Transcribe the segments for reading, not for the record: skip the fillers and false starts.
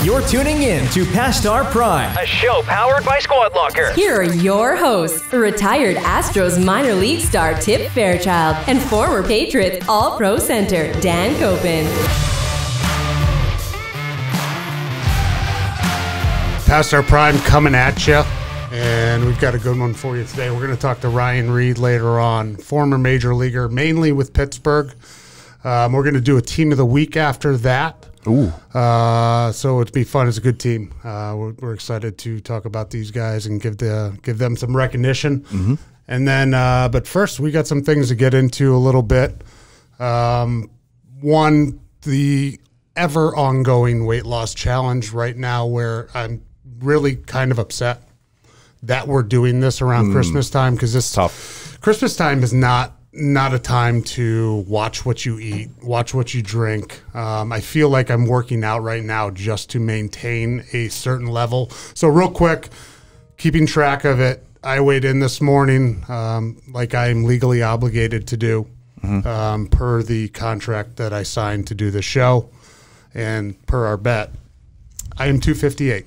You're tuning in to Past Our Prime, a show powered by Squad Locker. Here are your hosts, retired Astros minor league star Tip Fairchild and former Patriots All-Pro center Dan Copen. Past Our Prime coming at you, and we've got a good one for you today. We're going to talk to Reid later on, former major leaguer, mainly with Pittsburgh. We're going to do a team of the week after that. Ooh. So it'll be fun. It's a good team. We're excited to talk about these guys and give them some recognition. Mm-hmm. And then, but first, we got some things to get into a little bit. One, the ever ongoing weight loss challenge right now, where I'm really kind of upset that we're doing this around Christmas time, because this tough. Christmas time is not a time to watch what you eat, watch what you drink. I feel like I'm working out right now just to maintain a certain level. So real quick, keeping track of it, I weighed in this morning like I'm legally obligated to do per the contract that I signed to do the show and per our bet. I am 258,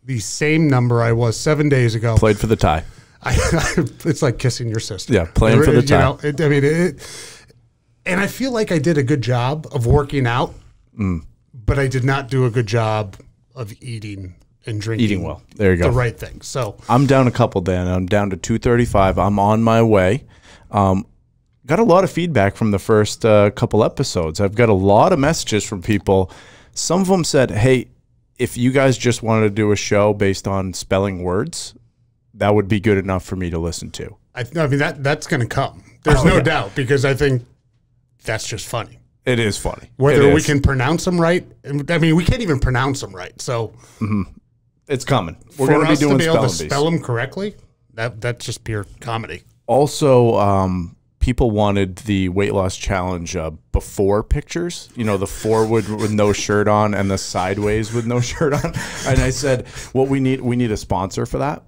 the same number I was 7 days ago. Played for the tie. It's like kissing your sister. Yeah, playing for the tie. And I feel like I did a good job of working out, but I did not do a good job of eating and drinking. Eating well. There you go. The right thing. So I'm down a couple, Dan. I'm down to 235. I'm on my way. Got a lot of feedback from the first couple episodes. I've got a lot of messages from people. Some of them said, hey, if you guys just wanted to do a show based on spelling words, that would be good enough for me to listen to. I mean, that's going to come. There's no doubt, because I think that's just funny. It is funny. Whether we can pronounce them right. I mean, we can't even pronounce them right. So it's coming. We're going to be doing able to spell them correctly. That's just pure comedy. Also, people wanted the weight loss challenge before pictures. You know, the forward with no shirt on and the sideways with no shirt on. And I said, what we need a sponsor for that.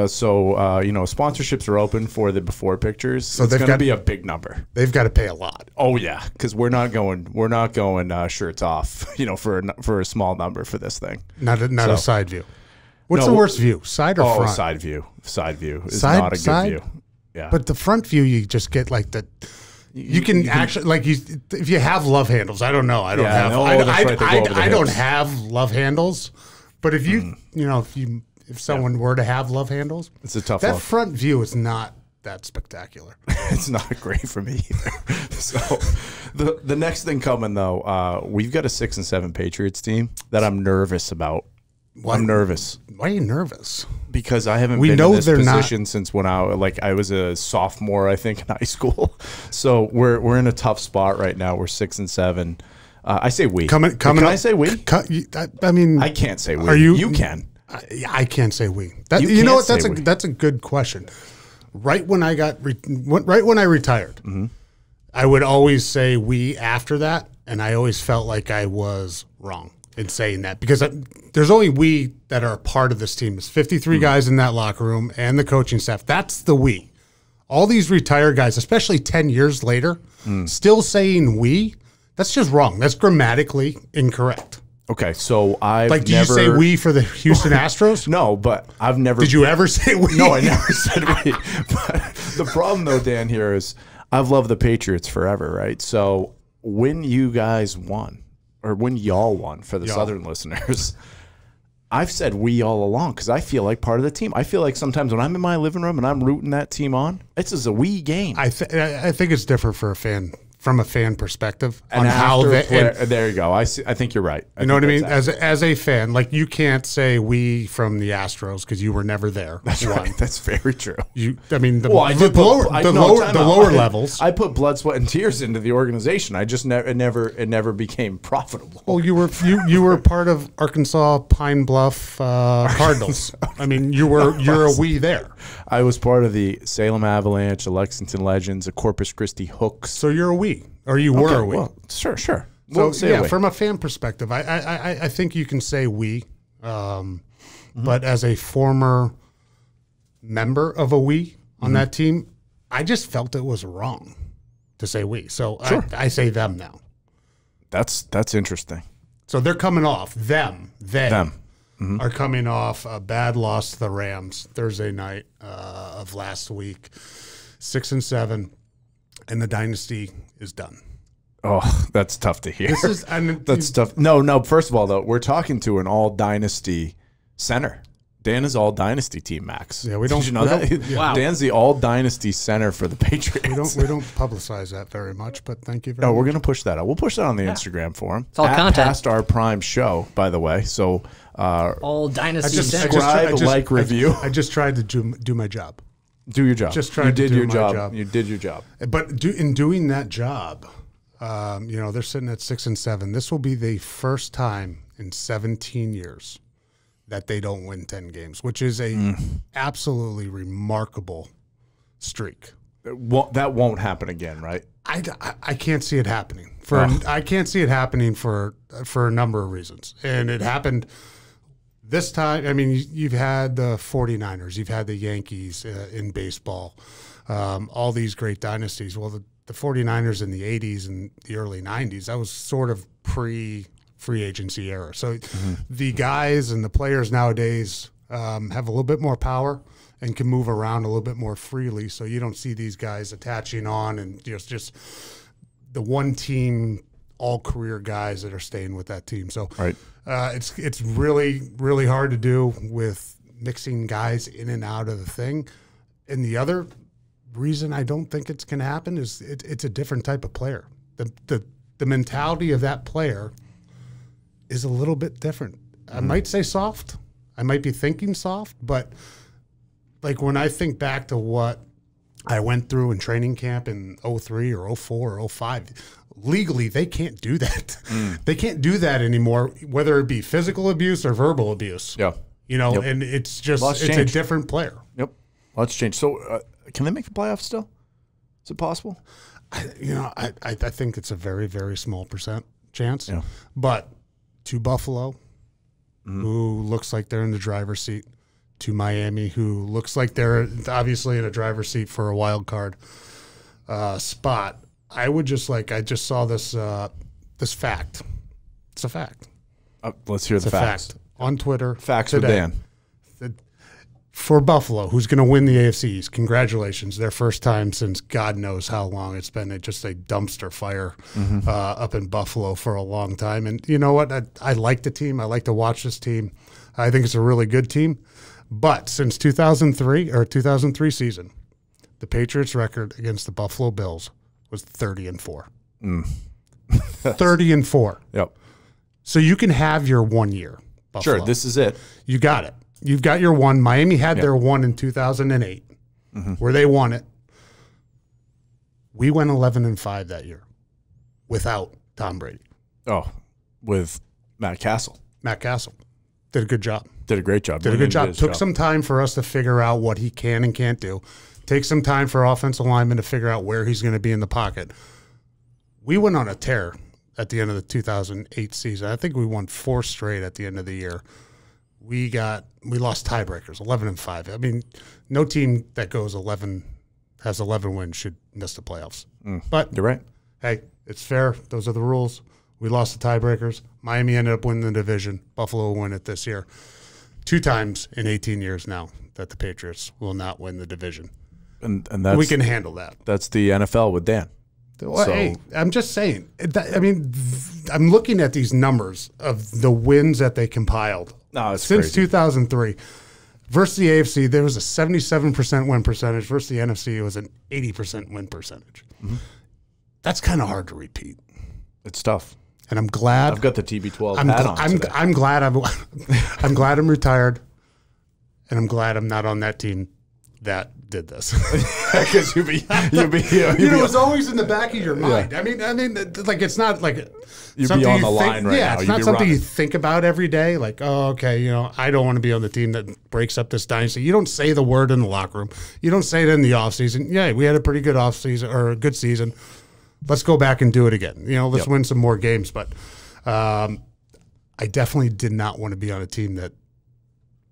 So you know, sponsorships are open for the before pictures. So it's going to be a big number. They've got to pay a lot. Oh yeah, because we're not going shirts off. You know, for a small number for this thing. Not a side view. What's the worst view? Side or front? Side view. Side view is not a good view. Yeah, but the front view, you just get like the. You can actually, like, if you have love handles. I don't know. I don't have. I don't have love handles, but if you if someone were to have love handles, it's a tough. That front view is not that spectacular. It's not great for me either. So the next thing coming though, we've got a 6 and 7 Patriots team that I'm nervous about. I'm nervous. Why are you nervous? Because I haven't been in this position since when I was a sophomore, I think, in high school. So we're in a tough spot right now. We're 6 and 7. I say we. Can I say we? I mean, I can't say we. Are you? You can. I can't say we. You know what? That's a good question. Right when I retired, I would always say we after that, and I always felt like I was wrong in saying that, because there's only we that are a part of this team. There's 53 guys in that locker room and the coaching staff. That's the we. All these retired guys, especially 10 years later, still saying we, that's just wrong. That's grammatically incorrect. Okay, so Did you say we for the Houston Astros? No, but I've never. Did you ever say we? No, I never said we. But the problem, though, Dan, here is I've loved the Patriots forever, right? So when you guys won, or when y'all won for the Southern listeners, I've said we all along because I feel like part of the team. I feel like sometimes when I'm in my living room and I'm rooting that team on, it's just a we game. I think it's different for a fan. From a fan perspective, and on how there you go. I think you're right. You know what I mean? As a fan, like, you can't say we from the Astros because you were never there. That's right. That's very true. The lower levels. I put blood, sweat, and tears into the organization. I just it never became profitable. Well, you were part of Arkansas Pine Bluff Cardinals. I mean, you're a we there. I was part of the Salem Avalanche, the Lexington Legends, the Corpus Christi Hooks. So you're a we, or you were a we. Well, sure. So from a fan perspective, I think you can say we, but as a former member of a we on that team, I just felt it was wrong to say we. So I say them now. That's interesting. So they're coming off. They are coming off a bad loss to the Rams Thursday night of last week, 6-7, and the dynasty is done. Oh, that's tough to hear. That's tough. No. First of all, though, we're talking to an all dynasty center. Dan is all dynasty team, Max. Yeah, we don't. Did you know that? Wow. Dan's the all dynasty center for the Patriots. We don't publicize that very much, but thank you very much. No, we're gonna push that out. We'll push that on the Instagram for him. It's all content. Past our prime show, by the way. So all dynasty subscribe, review. I just tried to do my job. Do your job. Just tried to do my job. You did your job. But in doing that job, they're sitting at 6-7. This will be the first time in 17 years that they don't win 10 games, which is a absolutely remarkable streak. That won't happen again, right? I can't see it happening. I can't see it happening for a number of reasons. And it happened this time. I mean, you've had the 49ers, you've had the Yankees in baseball, all these great dynasties. Well, the 49ers in the 80s and the early 90s, that was sort of pre-free agency era. So the guys and the players nowadays have a little bit more power and can move around a little bit more freely. So you don't see these guys attaching on and just the one team, all career guys that are staying with that team. So it's really, really hard to do with mixing guys in and out of the thing. And the other reason I don't think it's going to happen is it's a different type of player. The mentality of that player is a little bit different. I might say soft. I might be thinking soft, but like when I think back to what I went through in training camp in 03 or 04 or 05, legally they can't do that. They can't do that anymore, whether it be physical abuse or verbal abuse. Yeah. And it's just a different player. Yep. Lots changed. So can they make the playoffs still? Is it possible? I think it's a very, very small percent chance. Yeah. But to Buffalo, who looks like they're in the driver's seat, to Miami, who looks like they're obviously in a driver's seat for a wild card spot, I just saw this fact. It's a fact. Let's hear the facts. Fact. On Twitter. Facts today. with Dan. For Buffalo, who's going to win the AFC East, congratulations. Their first time since God knows how long. It's been just a dumpster fire up in Buffalo for a long time. And you know what? I like the team. I like to watch this team. I think it's a really good team. But since 2003 season, the Patriots' record against the Buffalo Bills was 30-4. 30-4. Yep. So you can have your 1 year, Buffalo. Sure, this is it. You got it. You've got your one. Miami had their one in 2008, where they won it. We went 11-5 that year without Tom Brady. Oh, with Matt Castle. Matt Castle did a good job. Did a great job. Did a good job. Took some time for us to figure out what he can and can't do. Take some time for offensive linemen to figure out where he's going to be in the pocket. We went on a tear at the end of the 2008 season. I think we won 4 straight at the end of the year. We lost tiebreakers, 11-5. I mean, no team that has 11 wins should miss the playoffs. But you're right. Hey, it's fair. Those are the rules. We lost the tiebreakers. Miami ended up winning the division. Buffalo will win it this year. 2 times in 18 years now that the Patriots will not win the division. And that's, we can handle that. That's the NFL with Dan. Well, hey, I'm just saying. I'm looking at these numbers of the wins that they compiled since crazy. 2003. Versus the AFC, there was a 77% win percentage. Versus the NFC, it was an 80% win percentage. That's kind of hard to repeat. It's tough. And I'm glad. I've got the TB12 hat on today. I'm glad I'm glad I'm retired, and I'm glad I'm not on that team that did this. Because it's always in the back of your mind. Yeah. I mean, like it's not like you'd be on the line right now. Yeah, it's not something you think about every day. Like, oh, okay, I don't want to be on the team that breaks up this dynasty. You don't say the word in the locker room. You don't say it in the offseason. Yeah, we had a pretty good offseason or a good season. Let's go back and do it again. Let's win some more games. But I definitely did not want to be on a team that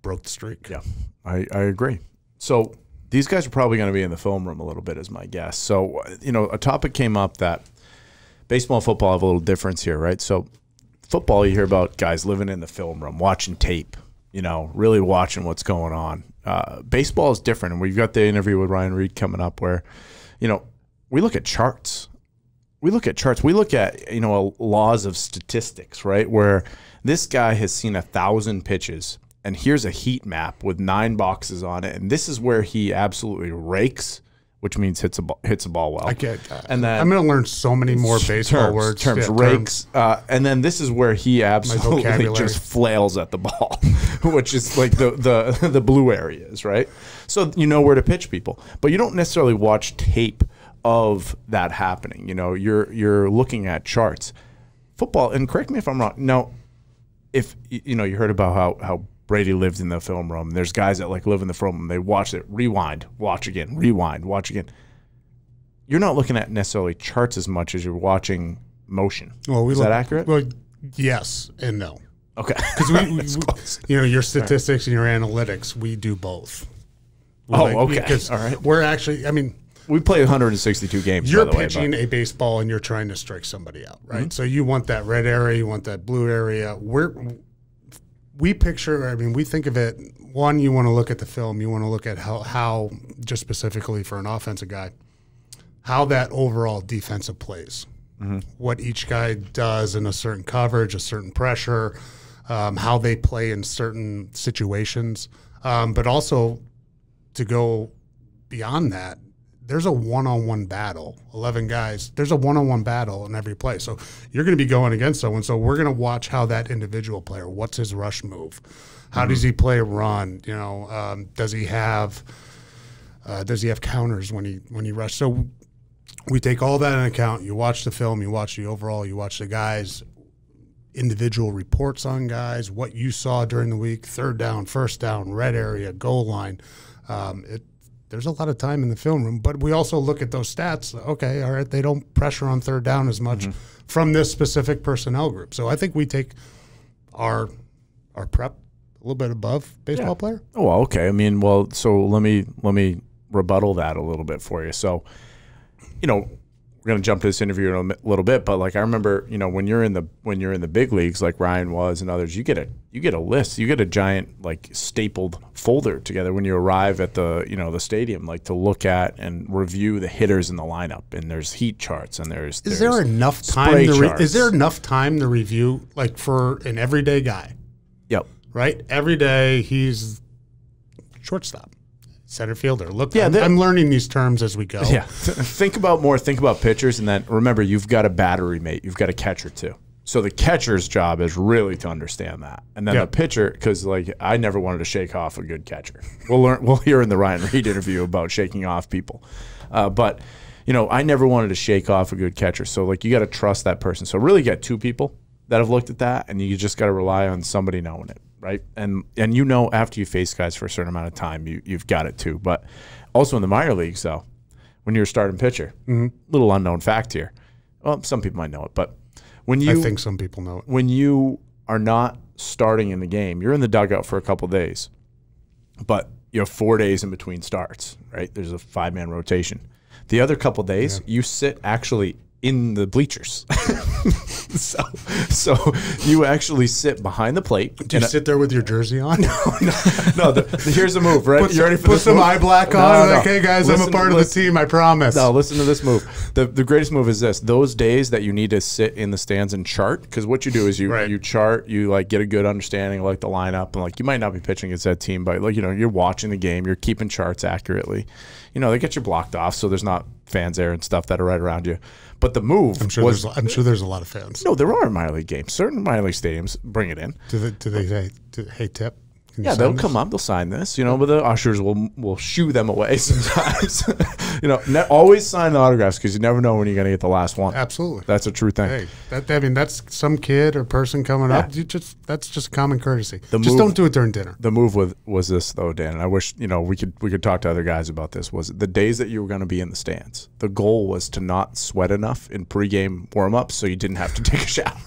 broke the streak. Yeah, I agree. So these guys are probably going to be in the film room a little bit, is my guess. So, a topic came up that baseball and football have a little difference here, right? So football, you hear about guys living in the film room, watching tape, really watching what's going on. Baseball is different, and we've got the interview with Reid coming up where, we look at charts. We look at, laws of statistics, right, where this guy has seen 1,000 pitches, and here's a heat map with 9 boxes on it, and this is where he absolutely rakes, which means hits a ball well. And then I'm going to learn so many more baseball words. Terms, rakes. And then this is where he absolutely just flails at the ball, which is like the blue areas, right? So you know where to pitch people. But you don't necessarily watch tape of that happening. You're looking at charts. Football, and correct me if I'm wrong, no, if you heard about how Brady lived in the film room. There's guys that live in the film room. They watch it, rewind, watch again, rewind, watch again. You're not looking at necessarily charts as much as you're watching motion. Well, is that accurate? Well, yes and no. Okay. Because your statistics and your analytics, we do both. Okay. Because all right. We're actually, we play 162 games. You're by the pitching a baseball and you're trying to strike somebody out, right? Mm-hmm. So you want that red area, you want that blue area. We think of it, one, you want to look at the film. You want to look at how just specifically for an offensive guy, how that overall defensive plays, what each guy does in a certain coverage, a certain pressure, how they play in certain situations. But also to go beyond that, there's a one-on-one battle, 11 guys. There's a one-on-one battle in every play. So you're going to be going against someone. So we're going to watch how that individual player, what's his rush move? How does he play a run? Does he have counters when he rushes? So we take all that into account. You watch the film, you watch the overall, you watch the guys, individual reports on guys, what you saw during the week, third down, first down, red area, goal line. There's a lot of time in the film room, but we also look at those stats. Okay, all right, they don't pressure on third down as much from this specific personnel group. So I think we take our prep a little bit above baseball player. Oh, well, okay. So let me rebuttal that a little bit for you. So, we're going to jump to this interview in a little bit, but I remember, when you're in the big leagues like Ryan was and others, you get a list, you get a giant stapled folder together when you arrive at the stadium, to look at and review the hitters in the lineup, and there's heat charts and there's is there enough time to review for an everyday guy? Yep. Right? Every day he's shortstop. Center fielder. Look, I'm learning these terms as we go. Yeah. Think about pitchers, and then remember, you've got a battery mate. You've got a catcher too. So the catcher's job is really to understand that. And then the pitcher, because I never wanted to shake off a good catcher. We'll hear in the Reid interview about shaking off people. But I never wanted to shake off a good catcher. So you got to trust that person. So really get 2 people that have looked at that, and you just got to rely on somebody knowing it. Right. And after you face guys for a certain amount of time, you've got it too. But also in the minor leagues, though, when you're a starting pitcher, little unknown fact here. Well, some people might know it, but I think some people know it. When you are not starting in the game, you're in the dugout for a couple of days, but you have 4 days in between starts, right? There's a 5-man rotation. The other couple of days, you sit actually in the bleachers. so you actually sit behind the plate. Do you sit there with your jersey on? No. Here's the move, right? You ready for this? Put some eye black on. Hey guys, I'm a part of the team. I promise. No, listen to this move. The greatest move is this. Those days that you need to sit in the stands and chart, because what you do is you chart, you get a good understanding of the lineup, and you might not be pitching against that team, but you're watching the game, you're keeping charts accurately. They get you blocked off, so there's not fans there and stuff that are right around you. But the move I'm sure there's a lot of fans. No, there are minor league games. Certain minor league stadiums bring it in. Do they say, hey, Tip? Yeah, they'll come up, they'll sign this, but the ushers will shoo them away sometimes. Always sign the autographs, because you never know when you're going to get the last one. Absolutely. That's a true thing. Hey, that's some kid or person coming up. That's just common courtesy. Don't do it during dinner. The move was this, though, Dan, and I wish, we could talk to other guys about this, was the days that you were going to be in the stands. The goal was to not sweat enough in pregame warm-ups so you didn't have to take a shower.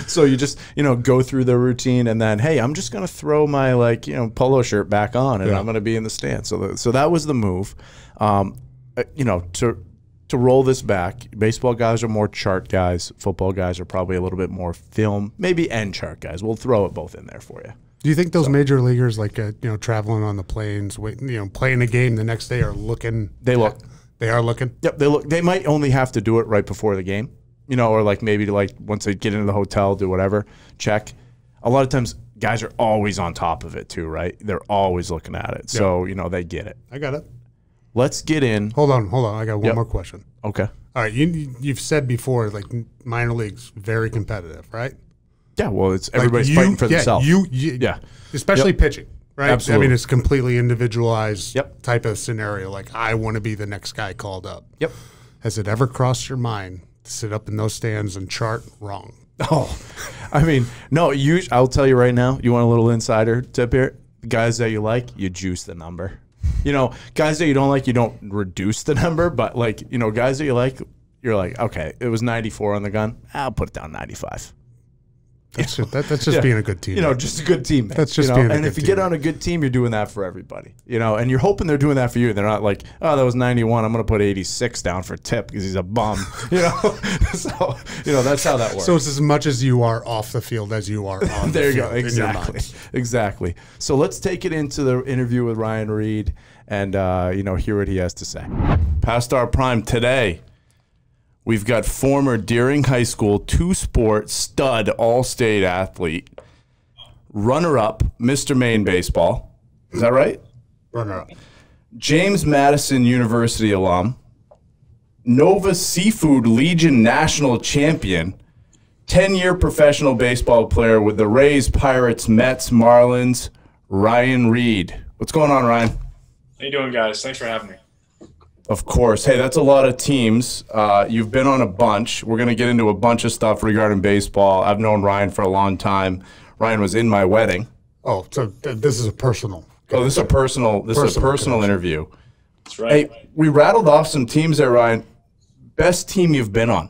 So you just go through the routine, and then, hey, I'm just gonna throw my polo shirt back on, and I'm gonna be in the stand. So that was the move. To to roll this back, baseball guys are more chart guys. Football guys are probably a little bit more film, maybe and chart guys. We'll throw it both in there for you. Do you think those major leaguers, like traveling on the planes, playing a game the next day, are looking? They look. They are looking. Yep, they look. They might only have to do it right before the game, or like maybe like once they get into the hotel, do whatever, check. A lot of times, guys are always on top of it too, right? They're always looking at it, so they get it. I got it. Let's get in. Hold on. I got one more question. Okay. All right, you've said before, like minor leagues, very competitive, right? Yeah, well, it's everybody's fighting for themselves. Especially pitching, right? Absolutely. I mean, it's completely individualized type of scenario. Like, I want to be the next guy called up. Yep. Has it ever crossed your mind to sit up in those stands and chart wrong? Oh, I mean, no. I'll tell you right now. You want a little insider tip here? Guys that you like, you juice the number. Guys that you don't like, you don't reduce the number. But like, guys that you like, you're like, okay, it was 94 on the gun. I'll put it down 95. That's just being a good team. Just a good team. That's just being a good team. And if you get on a good team, you're doing that for everybody. And you're hoping they're doing that for you. They're not like, oh, that was 91. I'm going to put 86 down for Tip because he's a bum. So that's how that works. So it's as much as you are off the field as you are on there the you field. go. Exactly. So let's take it into the interview with Ryan Reid and hear what he has to say. Past our prime today. We've got former Deering High School two-sport stud all-state athlete, runner-up Mr. Maine baseball. Is that right? Runner-up. James Madison University alum, Nova Seafood Legion national champion, 10-year professional baseball player with the Rays, Pirates, Mets, Marlins, Ryan Reid. What's going on, Ryan? How you doing, guys? Thanks for having me. Of course. Hey, that's a lot of teams. You've been on a bunch. We're going to get into a bunch of stuff regarding baseball. I've known Ryan for a long time. Ryan was in my wedding. Oh, so this is a personal. Oh, this is a personal interview. That's right. Hey, we rattled off some teams there, Ryan. Best team you've been on.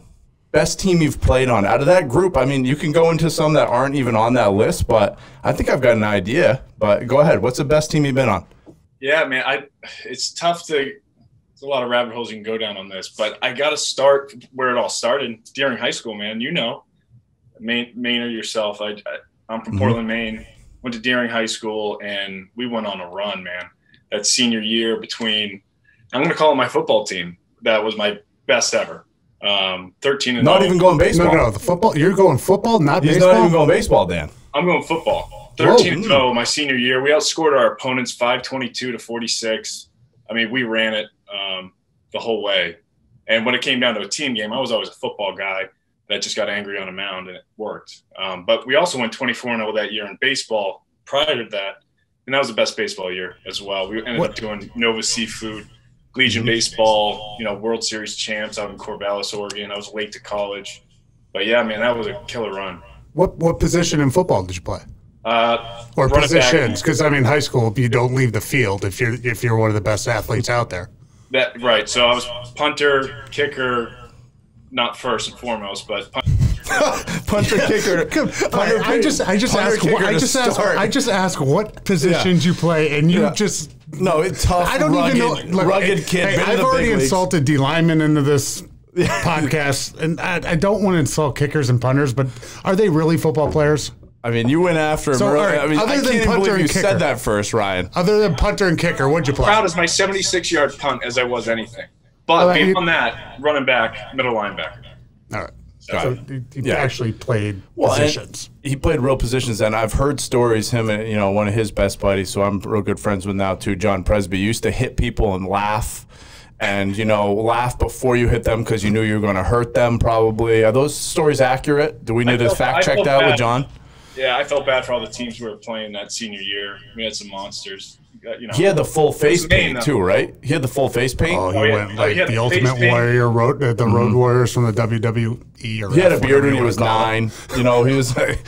Best team you've played on. Out of that group, I mean, you can go into some that aren't even on that list, but I think I've got an idea. But go ahead. What's the best team you've been on? Yeah, man, it's tough to – there's a lot of rabbit holes you can go down on this, but I got to start where it all started, Deering High School, man. Mainer yourself. I'm from Portland, Maine. Went to Deering High School, and we went on a run, man. That senior year between – I'm going to call it my football team. That was my best ever. 13-0. Not even going baseball. No, the football. You're going football, not baseball? He's not even going baseball, Dan. I'm going football. 13-0 my senior year. We outscored our opponents 522 to 46. I mean, we ran it the whole way. And when it came down to a team game, I was always a football guy that just got angry on a mound, and it worked. But we also went 24-0 that year in baseball prior to that, and that was the best baseball year as well. We ended up doing Nova Seafood Legion baseball, World Series champs out in Corvallis, Oregon. I was late to college. But, yeah, man, that was a killer run. What position in football did you play? Or positions? Because, I mean, high school, you don't leave the field if you're one of the best athletes out there. Right. So I was punter, kicker, not first and foremost, but punter, kicker. I just ask what positions you play, and you just it's tough. I don't even know. Look, rugged kid. I've already insulted D linemen into this podcast, and I don't want to insult kickers and punters, but are they really football players? I mean, you went after him early. I mean, I can't even believe you said that first, Ryan. Other than punter and kicker, what'd you play? Proud as my 76-yard punt as I was anything. But beyond that, running back, middle linebacker. All right. So he actually played positions. He played real positions, and I've heard stories. Him and one of his best buddies, so I'm real good friends with now too. John Presby used to hit people and laugh, and laugh before you hit them because you knew you were going to hurt them. Probably are those stories accurate? Do we need to fact check that with John? Yeah, I felt bad for all the teams we were playing that senior year. We had some monsters. He had the full face paint too, right? He had the full face paint. Oh, he went like the Ultimate Warrior, the Road Warriors from the WWE. He had a beard when he was 9. He was like,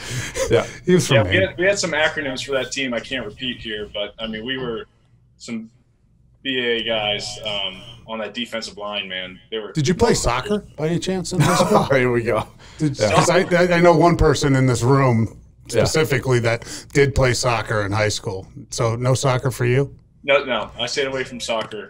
he was from we had some acronyms for that team I can't repeat here, but I mean we were some BA guys on that defensive line, man. Did you play soccer by any chance in high school? Here we go. I know one person in this room specifically that did play soccer in high school. So no soccer for you? No. I stayed away from soccer.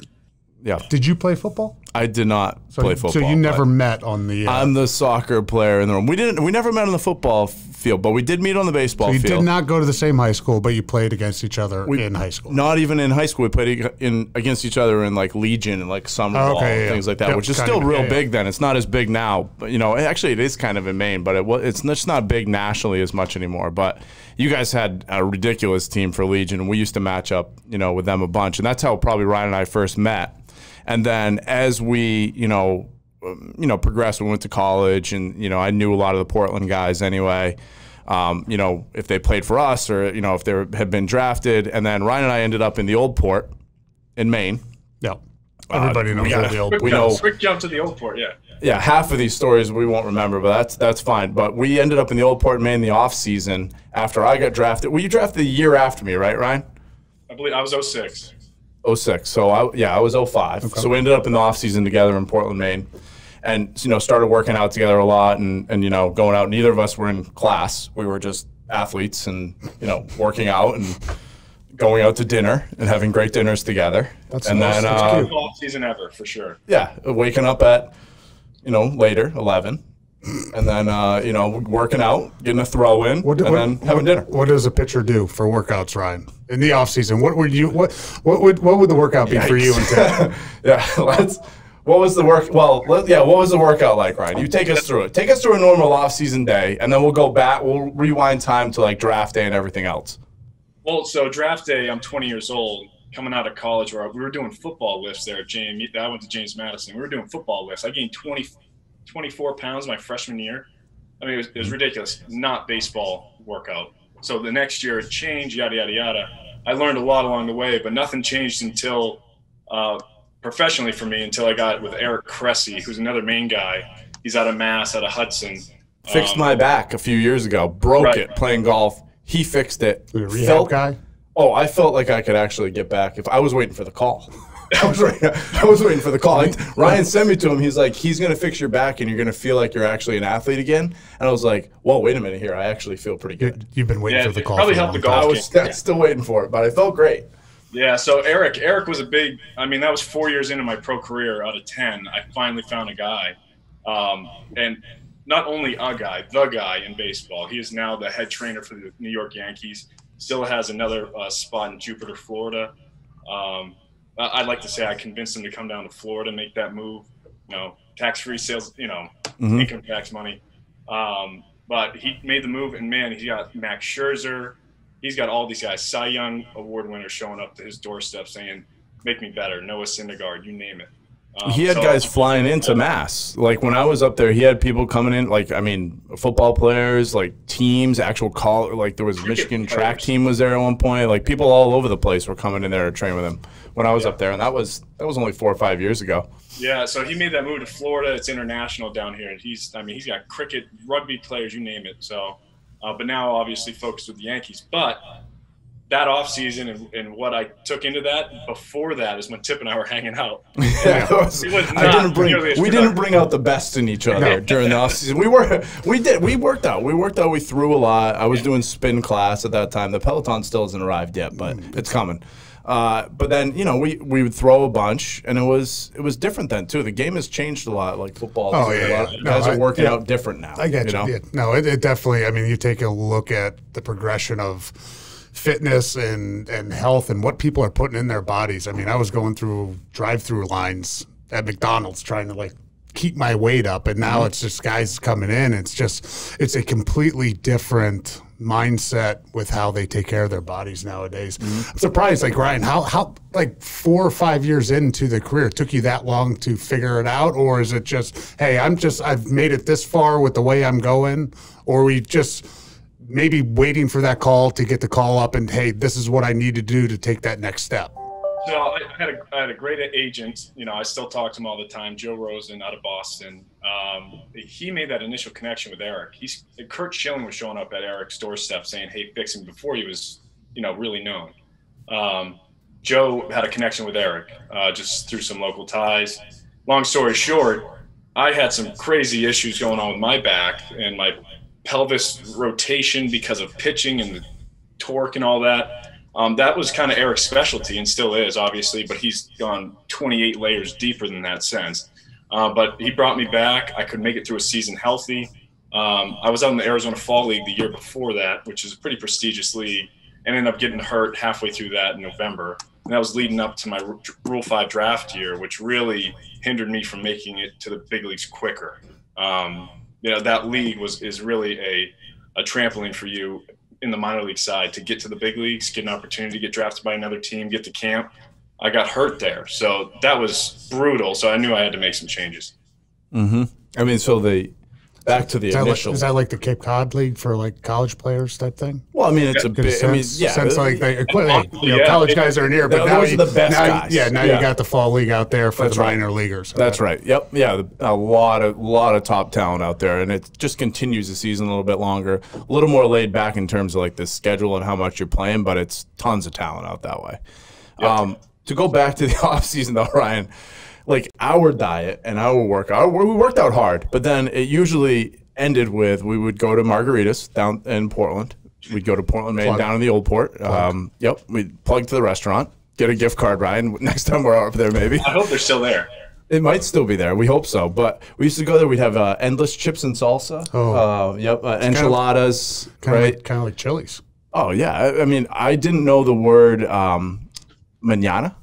Yeah. Did you play football? I did not play football. So you never met on the... I'm the soccer player in the room. We never met on the football field, but we did meet on the baseball field. You did not go to the same high school, but you played against each other in high school. Not even in high school. We played against each other in like Legion and like summer ball and things like that, which is still real big then. It's not as big now. But, actually it is kind of in Maine, but it's just not big nationally as much anymore. But you guys had a ridiculous team for Legion, and we used to match up, with them a bunch. And that's how probably Ryan and I first met. And then as we, progressed, we went to college, and, I knew a lot of the Portland guys anyway, if they played for us or, if they had been drafted. And then Ryan and I ended up in the Old Port in Maine. Yeah. Everybody knows the Old Port. Quick jump to the Old Port, yeah. Yeah, half of these stories we won't remember, but that's fine. But we ended up in the Old Port in Maine in the off season after I got drafted. Well, you drafted the year after me, right, Ryan? I believe I was 06. 06. So I was 05. Okay. So we ended up in the off season together in Portland, Maine, and started working out together a lot, and going out. Neither of us were in class. We were just athletes, and working out and going out to dinner and having great dinners together. That's the off season ever for sure. Yeah, waking up at later 11. And then, working out, getting a throw in, and then having dinner. What does a pitcher do for workouts, Ryan? In the off season, what would the workout be for you and Ted? What was the workout like, Ryan? You take us through it. Take us through a normal off season day, and then we'll go back. We'll rewind time to like draft day and everything else. Well, so draft day, I'm 20 years old, coming out of college, where we were doing football lifts there at James. I went to James Madison. We were doing football lifts. I gained 24 pounds my freshman year. I mean, it was ridiculous. Not baseball workout. So the next year it changed, yada, yada, yada. I learned a lot along the way, but nothing changed until professionally for me until I got with Eric Cressy, who's another Maine guy. He's out of Mass, out of Hudson. Fixed my back a few years ago. Broke it playing golf. He fixed it. The rehab guy? Oh, I felt like I could actually get back if I was waiting for the call. I was waiting for the call. Ryan sent me to him. He's like, he's going to fix your back and you're going to feel like you're actually an athlete again. And I was like, whoa, wait a minute here. I actually feel pretty good. You've been waiting for the call. Probably helped the golf. I was still waiting for it, but I felt great. Yeah, so Eric was that was 4 years into my pro career out of 10. I finally found a guy. And not only a guy, the guy in baseball. He is now the head trainer for the New York Yankees. Still has another spot in Jupiter, Florida. I'd like to say I convinced him to come down to Florida, make that move, tax-free sales, income tax money. But he made the move, and man, he got Max Scherzer. He's got all these guys, Cy Young award winners showing up to his doorstep saying, make me better, Noah Syndergaard, you name it. He had guys flying into Mass. Like when I was up there, he had people coming in, football players, like teams, actual there was Michigan track team was there at one point. Like people all over the place were coming in there to train with him when I was up there, and that was only 4 or 5 years ago. Yeah, so he made that move to Florida. It's international down here, and he's got cricket, rugby players, you name it. So, but now obviously focused with the Yankees. But that offseason and what I took into that before that is when Tip and I were hanging out. Yeah, we didn't bring out the best in each other during the offseason. We worked out. We threw a lot. I was doing spin class at that time. The Peloton still hasn't arrived yet, but it's coming. But then we would throw a bunch, and it was different then too. The game has changed a lot, like football. Guys are working out different now. I get you. Yeah. No, it definitely. I mean, you take a look at the progression of fitness and health and what people are putting in their bodies. I mean, I was going through drive-through lines at McDonald's trying to keep my weight up, and now it's just guys coming in. It's a completely different mindset with how they take care of their bodies nowadays. I'm surprised, Ryan, how 4 or 5 years into the career, it took you that long to figure it out, or is it just, hey, I've made it this far with the way I'm going, or we just maybe waiting for that call to get the call up and, hey, this is what I need to do to take that next step? So I had a great agent. I still talk to him all the time, Joe Rosen out of Boston. He made that initial connection with Eric. Kurt Schilling was showing up at Eric's doorstep saying, hey, fix him, before he was, really known. Joe had a connection with Eric just through some local ties. Long story short, I had some crazy issues going on with my back and my pelvis rotation because of pitching and the torque and all that. That was kind of Eric's specialty and still is, obviously, but he's gone 28 layers deeper than that since. But he brought me back. I could make it through a season healthy. I was out in the Arizona Fall League the year before that, which is a pretty prestigious league, and ended up getting hurt halfway through that in November. And that was leading up to my Rule 5 draft year, which really hindered me from making it to the big leagues quicker. That league is really a trampoline for you in the minor league side to get to the big leagues, get an opportunity to get drafted by another team, get to camp. I got hurt there. So that was brutal. So I knew I had to make some changes. Mm-hmm. I mean, so back to the initial. Is that like the Cape Cod League for like college players type thing? Well, I mean, it's a bit. Since like college guys are in here, but those are the best guys. Yeah, now you got the fall league out there for the minor leaguers. That's right. Yep. Yeah, a lot of top talent out there, and it just continues the season a little bit longer, a little more laid back in terms of like the schedule and how much you're playing, but it's tons of talent out that way. Yep. To go back to the off season though, Ryan. Like our diet and our workout, we worked out hard, but then it usually ended with we would go to Margaritas down in Portland. We'd go to Portland, Maine, down in the Old Port. We'd plug to the restaurant, get a gift card, Ryan. Next time we're up there, maybe. I hope they're still there. It might still be there. We hope so. But we used to go there. We'd have endless chips and salsa. Enchiladas. Kind of like Chili's. Oh, yeah. I mean, I didn't know the word mañana.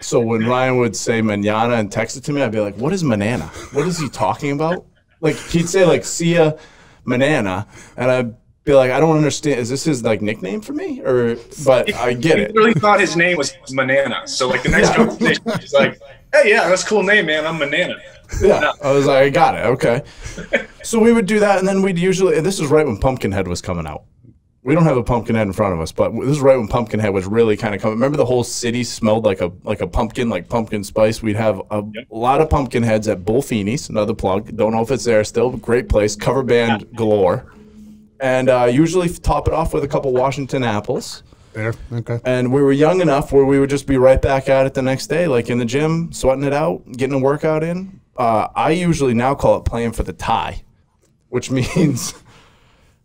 So when Ryan would say manana and text it to me, I'd be like, what is manana? What is he talking about? Like, he'd say, like, see ya manana, and I'd be like, I don't understand. Is this his, like, nickname for me? But I get it. He really thought his name was Manana. So, like, the next conversation, he's like, hey, yeah, that's a cool name, man. I'm Manana. Yeah, I was like, I got it. Okay. So we would do that, and then we'd usually – and this was right when Pumpkinhead was coming out. We don't have a Pumpkinhead in front of us, but this is right when Pumpkinhead was really kind of coming. Remember the whole city smelled like a pumpkin, like pumpkin spice? We'd have a lot of Pumpkinheads at Bullfini's, another plug. Don't know if it's there still, but great place. Cover band galore. And usually top it off with a couple Washington apples. There, okay. And we were young enough where we would just be right back at it the next day, like in the gym, sweating it out, getting a workout in. I usually now call it playing for the tie, which means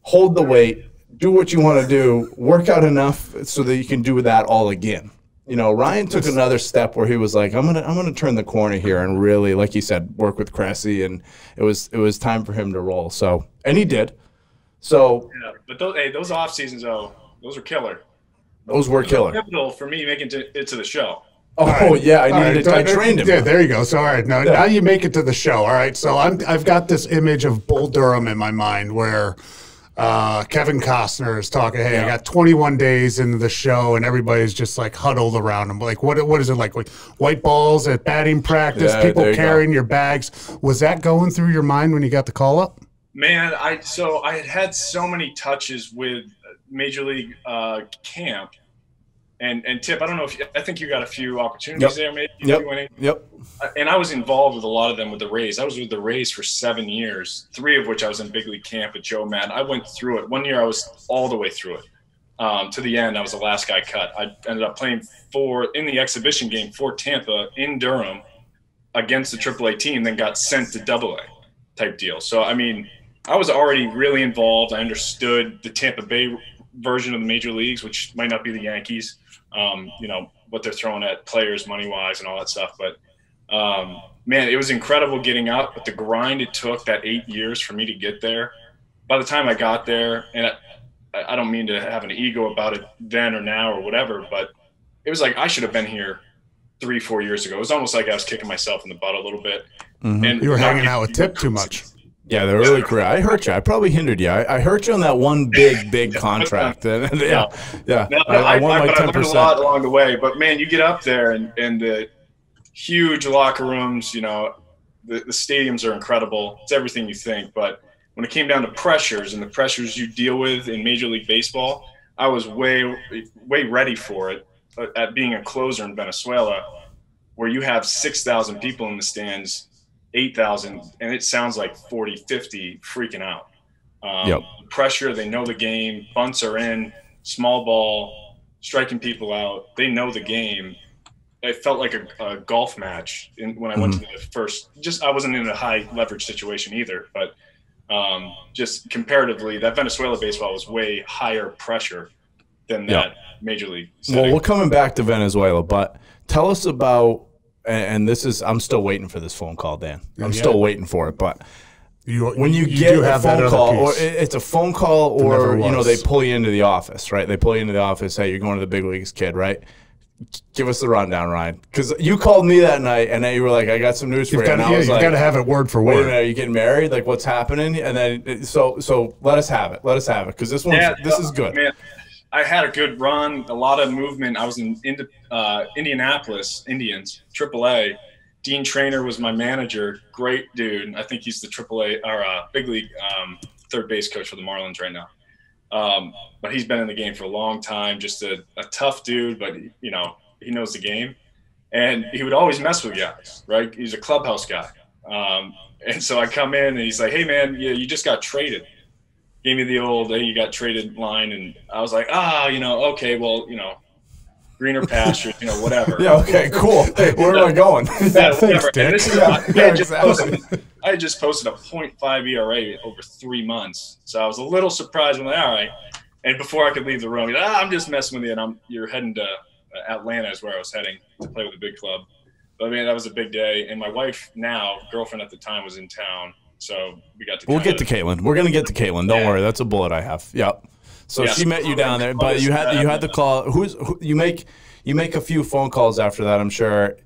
hold the weight, do what you want to do, work out enough so that you can do that all again. You know, Ryan took another step where he was like, I'm gonna turn the corner here and really, like you said, work with Cressy, and it was time for him to roll. So, and he did. So, yeah, but those off seasons, though, those were killer. Those were killer. Pivotal for me making it to the show. Oh, right. Yeah, I trained him. Yeah, there you go. So, all right, now you make it to the show. All right, so I've got this image of Bull Durham in my mind where Kevin Costner is talking, hey, I got 21 days into the show, and everybody's just like huddled around him. Like, what is it like white balls at batting practice, people carrying your bags? Was that going through your mind when you got the call up? Man, I had so many touches with Major League camp. And Tip, I don't know I think you got a few opportunities there, maybe. Yep. And I was involved with a lot of them with the Rays. I was with the Rays for 7 years, 3 of which I was in big league camp with Joe Madden. I went through it. 1 year I was all the way through it. To the end, I was the last guy cut. I ended up playing in the exhibition game for Tampa in Durham against the AAA team, then got sent to AA type deal. So, I mean, I was already really involved. I understood the Tampa Bay version of the major leagues, which might not be the Yankees. You know, what they're throwing at players money-wise and all that stuff. But, man, it was incredible getting up. But the grind it took, that 8 years for me to get there, by the time I got there, and I don't mean to have an ego about it then or now or whatever, but it was like I should have been here 3-4 years ago. It was almost like I was kicking myself in the butt a little bit. Mm-hmm. And you were hanging out with Tip too much. Yeah, they're really career. I hurt you. I probably hindered you. I hurt you on that one big contract. I won my 10%. I learned a lot along the way. But, man, you get up there and the huge locker rooms, you know, the stadiums are incredible. It's everything you think. But when it came down to pressures and the pressures you deal with in Major League Baseball, I was way ready for it at being a closer in Venezuela, where you have 6,000 people in the stands, 8,000, and it sounds like 40, 50 freaking out. Pressure, they know the game, bunts are in, small ball, striking people out. They know the game. It felt like a golf match when I went to the first. I wasn't in a high leverage situation either, but just comparatively, that Venezuela baseball was way higher pressure than that major league setting. Well, we're coming back to Venezuela, but tell us about, and this is, I'm still waiting for this phone call, Dan. I'm still waiting for it, but when you get a phone call, or it's a phone call, or they pull you into the office, right? They pull you into the office. Hey, you're going to the big leagues, kid, right? Give us the rundown, Ryan, because you called me that night, and then you were like, "I got some news for you." And I was like, "You got to have it word for word." Wait a minute, are you getting married? Like, what's happening? And then so let us have it. Let us have it, because this is good. Man, I had a good run, a lot of movement. I was in Indianapolis Indians, AAA. Dean Trainer was my manager. Great dude. I think he's the AAA or big league third base coach for the Marlins right now. But he's been in the game for a long time, just a tough dude, but he knows the game, and he would always mess with guys, right? He's a clubhouse guy. And so I come in and he's like, "Hey man, you just got traded." Gave me the old, "Hey, you got traded" line. And I was like, okay, well, greener pastures, whatever. Yeah. Okay, cool. Hey, where am I going? Yeah, whatever. And this is I had just posted a 0.5 ERA over 3 months. So I was a little surprised when all right. And before I could leave the room, he's like, I'm just messing with you. And you're heading to Atlanta is where I was heading to play with a big club. But I mean, that was a big day. And my wife girlfriend at the time, was in town. So we got to We'll get to Caitlin. We're going to get to Caitlin. Don't worry. That's a bullet I have. Yep. So she met you down there, but you had the call. You make a few phone calls after that, I'm sure.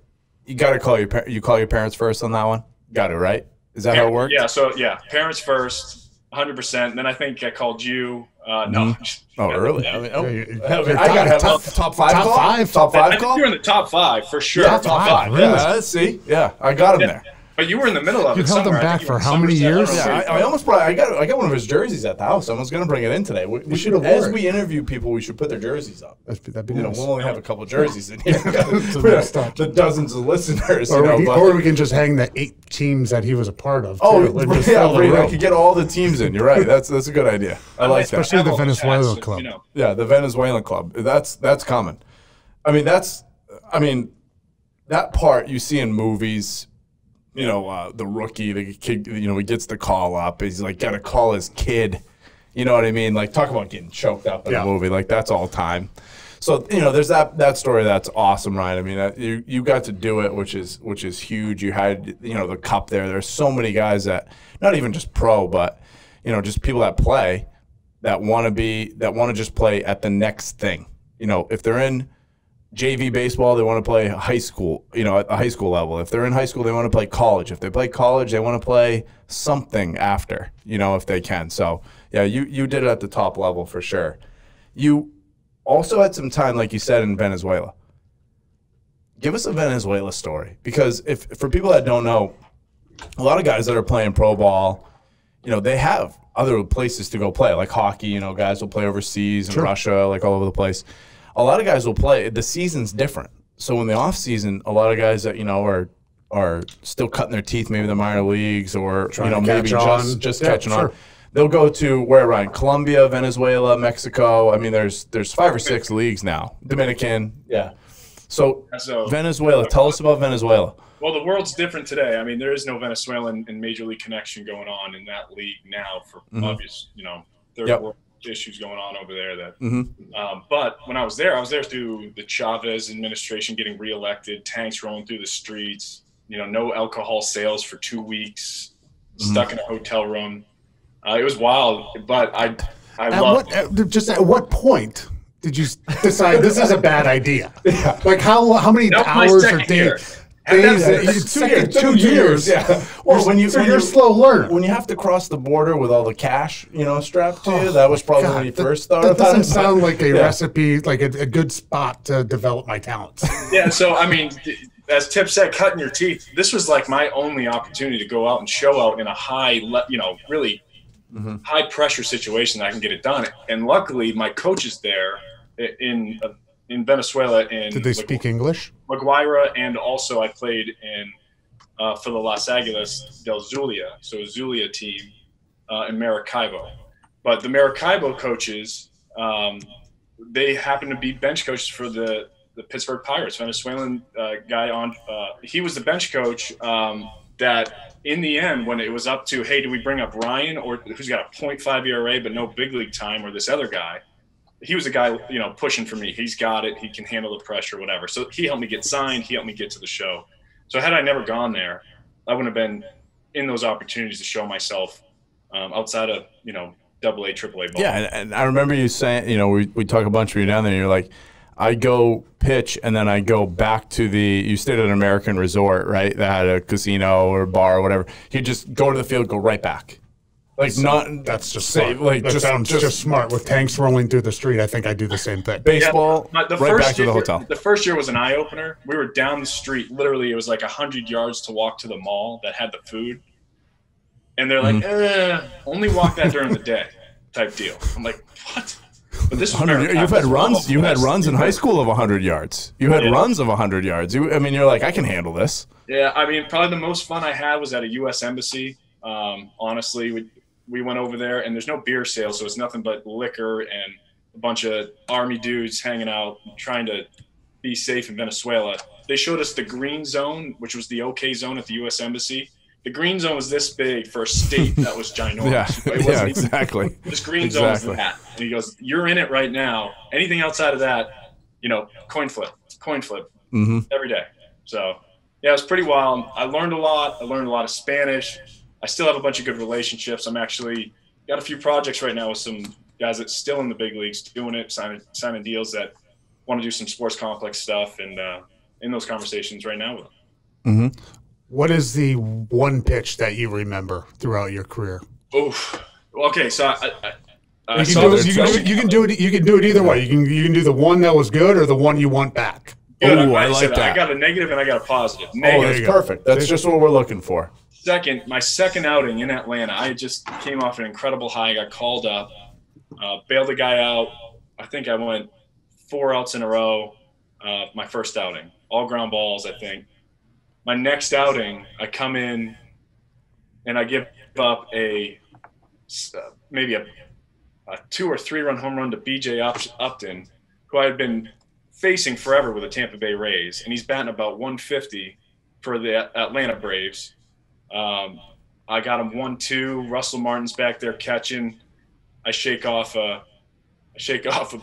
You got to call your parents first on that one? Got it, right? Is that how it worked? Yeah, so parents first, 100%. Then I think I called you. No. Oh, early. I got a top five call? I think you're in the top 5 for sure. Yeah, top 5. Really? Yeah, let's see. Yeah, I got him there. But you were in the middle of it. You held him back for how many years? Yeah, I almost I got one of his jerseys at the house. I was going to bring it in today. We should have. As we interview people, we should put their jerseys up. That'd be nice. We'll only have a couple jerseys in here. The dozens of listeners. Or we can just hang the 8 teams that he was a part of. Reid, I could get all the teams in. You're right. That's a good idea. I like that. Especially the Venezuela club. Yeah, the Venezuelan club. That's common. That part you see in movies. The rookie, the kid, he gets the call up. He's like, got to call his kid. You know what I mean? Like, talk about getting choked up in a movie. Like, that's all time. So, there's that story that's awesome, Ryan. I mean, you got to do it, which is huge. You had, the cup there. There's so many guys that, not even just pro, but, just people that play that want to just play at the next thing. If they're in JV baseball, they want to play high school, at the high school level. If they're in high school, they want to play college. If they play college, they want to play something after, if they can. So, yeah, you did it at the top level for sure. You also had some time, like you said, in Venezuela. Give us a Venezuela story, because for people that don't know, a lot of guys that are playing pro ball, they have other places to go play, like hockey. Guys will play overseas in Russia, like all over the place. A lot of guys will play. The season's different. So in the off season, a lot of guys that are still cutting their teeth, maybe the minor leagues, or maybe just catching on. They'll go to where, Ryan? Colombia, Venezuela, Mexico. I mean, there's 5 or 6 leagues now. Dominican, So Venezuela. Tell us about Venezuela. Well, the world's different today. I mean, there is no Venezuelan and major league connection going on in that league now for obvious, third world issues going on over there. But when I was there through the Chavez administration getting reelected, tanks rolling through the streets, no alcohol sales for 2 weeks, stuck in a hotel room. It was wild, but I loved it. Just at what point did you decide this is a bad idea? Like how many hours or days? Days, 2 years. Yeah. Well, you're a slow learner. When you have to cross the border with all the cash, strapped to you, that was probably when you first started. That doesn't sound like a recipe, like a good spot to develop my talents. Yeah. So I mean, as Tip said, cutting your teeth. This was like my only opportunity to go out and show out in a high, really high pressure situation that I can get it done. And luckily, my coaches there in Venezuela. Did they speak English? La Guaira, and also I played in for the Las Águilas del Zulia, so a Zulia team in Maracaibo. But the Maracaibo coaches, they happen to be bench coaches for the Pittsburg Pirates. Venezuelan guy he was the bench coach that in the end, when it was up to, hey, do we bring up Ryan, or who's got a 0.5 ERA but no big league time, or this other guy? he was a guy, pushing for me. He's got it. He can handle the pressure, whatever. So he helped me get signed. He helped me get to the show. So had I never gone there, I wouldn't have been in those opportunities to show myself outside of, AA, AAA ball. Yeah, and I remember you saying, we talk a bunch of you down there, and you're like, I go pitch, and then I go back to you stayed at an American resort, right, that had a casino or bar or whatever. You just go to the field, go right back. That's just smart. That sounds just smart. With tanks rolling through the street, I think I do the same thing. Baseball, right back to the hotel. The first year was an eye-opener. We were down the street. Literally, it was like 100 yards to walk to the mall that had the food. And they're like, only walk that during the day type deal. I'm like, what? But this you've had runs. You had runs in high school of 100 yards. You had runs of 100 yards. You're like, I can handle this. Yeah, probably the most fun I had was at a U.S. embassy. Honestly, we went over there, and there's no beer sales, so it's nothing but liquor and a bunch of army dudes hanging out, trying to be safe in Venezuela. They showed us the green zone, which was the OK zone at the U.S. embassy. The green zone was this big for a state that was ginormous. Yeah, exactly. This green zone was that. And he goes, you're in it right now. Anything outside of that, coin flip every day. So, yeah, it was pretty wild. I learned a lot. I learned a lot of Spanish. I still have a bunch of good relationships. I'm actually got a few projects right now with some guys that's still in the big leagues doing it, signing deals that want to do some sports complex stuff, and in those conversations right now with them. Mm-hmm. What is the one pitch that you remember throughout your career? Oof. Okay, so you can do it either way. You can do the one that was good or the one you want back. Good. I like that. I got a negative and I got a positive. That's perfect. That's just what we're looking for. My second outing in Atlanta, I just came off an incredible high. I got called up, bailed the guy out. I think I went 4 outs in a row. My first outing, all ground balls, I think. My next outing, I come in and I give up maybe a 2 or 3 run home run to BJ Upton, who I had been facing forever with the Tampa Bay Rays, and he's batting about 150 for the Atlanta Braves. I got him 1-2. Russell Martin's back there catching. I shake off a